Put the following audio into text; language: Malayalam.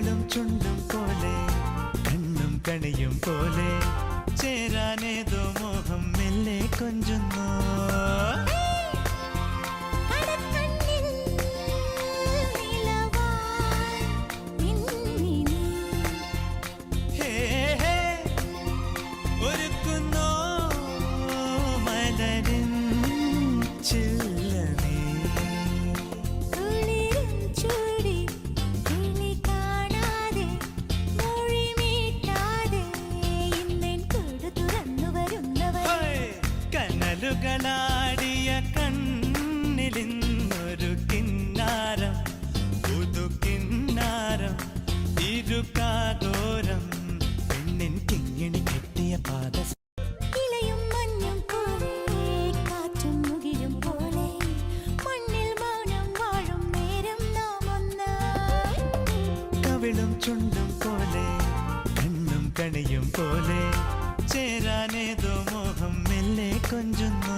കവിളും ചുണ്ടും പോലെ കണ്ണും കണിയും പോലെ ചേരാനേതോ മോഹം മെല്ലെ കൊഞ്ചുന്നു. ാടിയ കണ്ണിലിന്നൊരു കിന്നാരം പുതു കിന്നാരം ഇരുകാതോരം പെണ്ണിൻ കിങ്ങിണി കെട്ടിയ പാദ ഇലയും മഞ്ഞും പോലെ കാറ്റും മുകിലും പോലെ മണ്ണിൽ മൗനം വാഴും നേരം നാം ഒന്നായി. കവിളും ചുണ്ടും പോലെ കണ്ണും കണിയും പോലെ ചേരാനേതോ മോഹം മെല്ലെ കൊഞ്ചുന്നു.